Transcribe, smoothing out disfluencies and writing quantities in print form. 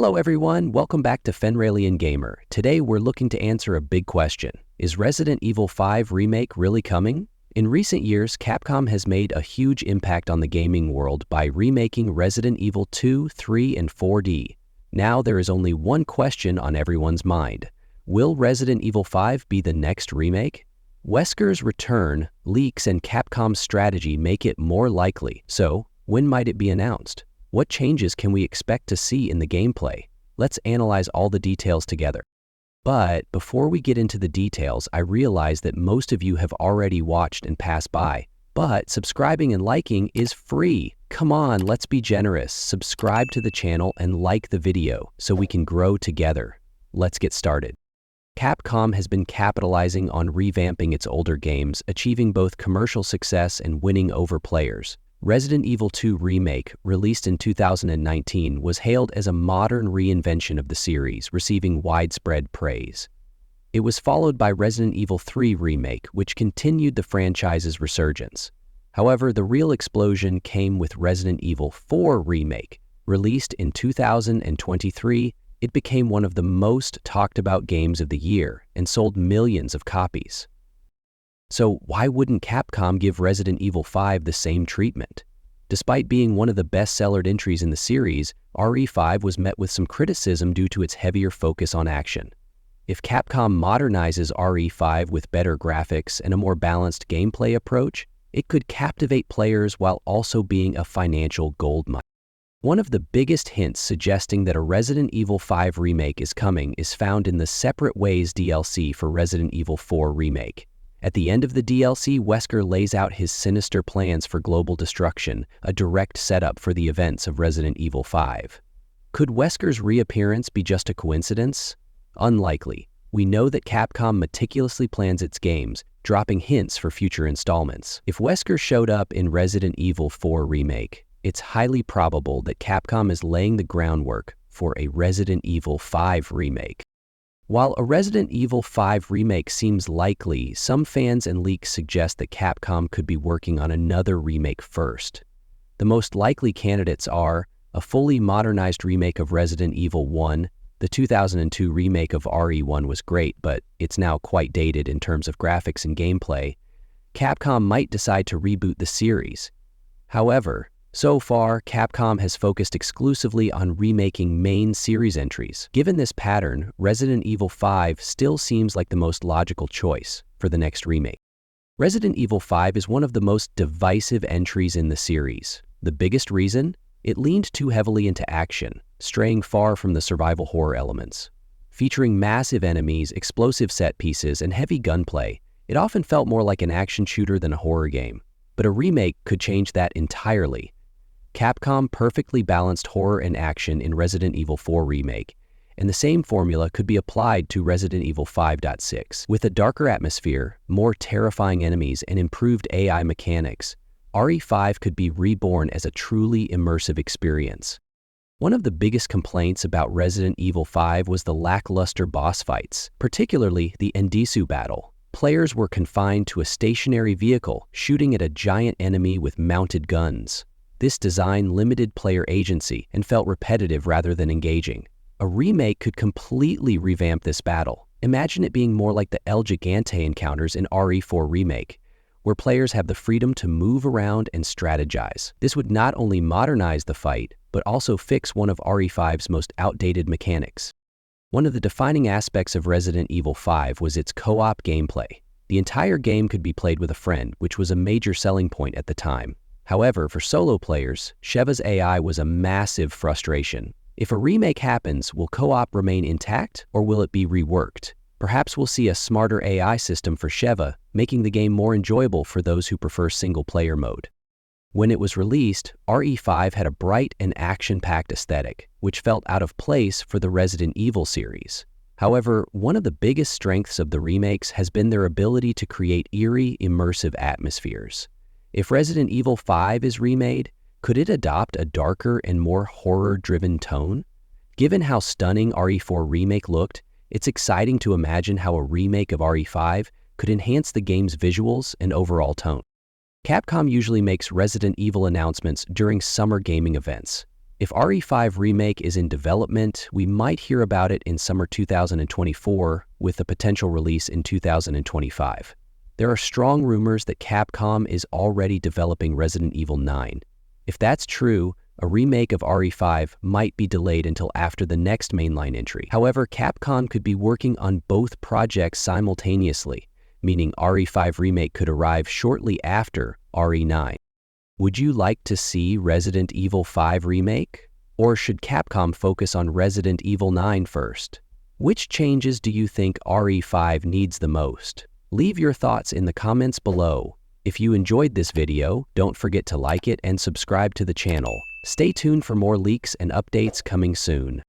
Hello everyone, welcome back to Fenralian Gamer. Today we're looking to answer a big question. Is Resident Evil 5 Remake really coming? In recent years, Capcom has made a huge impact on the gaming world by remaking Resident Evil 2, 3, and 4D. Now there is only one question on everyone's mind. Will Resident Evil 5 be the next remake? Wesker's return, leaks, and Capcom's strategy make it more likely. So, when might it be announced? What changes can we expect to see in the gameplay? Let's analyze all the details together. But before we get into the details, I realize that most of you have already watched and passed by. But subscribing and liking is free. Come on, let's be generous. Subscribe to the channel and like the video so we can grow together. Let's get started. Capcom has been capitalizing on revamping its older games, achieving both commercial success and winning over players. Resident Evil 2 Remake, released in 2019, was hailed as a modern reinvention of the series, receiving widespread praise. It was followed by Resident Evil 3 Remake, which continued the franchise's resurgence. However, the real explosion came with Resident Evil 4 Remake. Released in 2023, it became one of the most talked about games of the year and sold millions of copies. So why wouldn't Capcom give Resident Evil 5 the same treatment? Despite being one of the best-sellered entries in the series, RE5 was met with some criticism due to its heavier focus on action. If Capcom modernizes RE5 with better graphics and a more balanced gameplay approach, it could captivate players while also being a financial goldmine. One of the biggest hints suggesting that a Resident Evil 5 remake is coming is found in the Separate Ways DLC for Resident Evil 4 Remake. At the end of the DLC, Wesker lays out his sinister plans for global destruction, a direct setup for the events of Resident Evil 5. Could Wesker's reappearance be just a coincidence? Unlikely. We know that Capcom meticulously plans its games, dropping hints for future installments. If Wesker showed up in Resident Evil 4 Remake, it's highly probable that Capcom is laying the groundwork for a Resident Evil 5 Remake. While a Resident Evil 5 remake seems likely, some fans and leaks suggest that Capcom could be working on another remake first. The most likely candidates are a fully modernized remake of Resident Evil 1. The 2002 remake of RE1 was great, but it's now quite dated in terms of graphics and gameplay. Capcom might decide to reboot the series. However, so far, Capcom has focused exclusively on remaking main series entries. Given this pattern, Resident Evil 5 still seems like the most logical choice for the next remake. Resident Evil 5 is one of the most divisive entries in the series. The biggest reason? It leaned too heavily into action, straying far from the survival horror elements. Featuring massive enemies, explosive set pieces, and heavy gunplay, it often felt more like an action shooter than a horror game. But a remake could change that entirely. Capcom perfectly balanced horror and action in Resident Evil 4 Remake, and the same formula could be applied to Resident Evil 5.6. With a darker atmosphere, more terrifying enemies, and improved AI mechanics, RE5 could be reborn as a truly immersive experience. One of the biggest complaints about Resident Evil 5 was the lackluster boss fights, particularly the Endisu battle. Players were confined to a stationary vehicle, shooting at a giant enemy with mounted guns. This design limited player agency and felt repetitive rather than engaging. A remake could completely revamp this battle. Imagine it being more like the El Gigante encounters in RE4 Remake, where players have the freedom to move around and strategize. This would not only modernize the fight, but also fix one of RE5's most outdated mechanics. One of the defining aspects of Resident Evil 5 was its co-op gameplay. The entire game could be played with a friend, which was a major selling point at the time. However, for solo players, Sheva's AI was a massive frustration. If a remake happens, will co-op remain intact or will it be reworked? Perhaps we'll see a smarter AI system for Sheva, making the game more enjoyable for those who prefer single-player mode. When it was released, RE5 had a bright and action-packed aesthetic, which felt out of place for the Resident Evil series. However, one of the biggest strengths of the remakes has been their ability to create eerie, immersive atmospheres. If Resident Evil 5 is remade, could it adopt a darker and more horror-driven tone? Given how stunning RE4 Remake looked, it's exciting to imagine how a remake of RE5 could enhance the game's visuals and overall tone. Capcom usually makes Resident Evil announcements during summer gaming events. If RE5 Remake is in development, we might hear about it in summer 2024 with a potential release in 2025. There are strong rumors that Capcom is already developing Resident Evil 9. If that's true, a remake of RE5 might be delayed until after the next mainline entry. However, Capcom could be working on both projects simultaneously, meaning RE5 Remake could arrive shortly after RE9. Would you like to see Resident Evil 5 Remake? Or should Capcom focus on Resident Evil 9 first? Which changes do you think RE5 needs the most? Leave your thoughts in the comments below. If you enjoyed this video, don't forget to like it and subscribe to the channel. Stay tuned for more leaks and updates coming soon.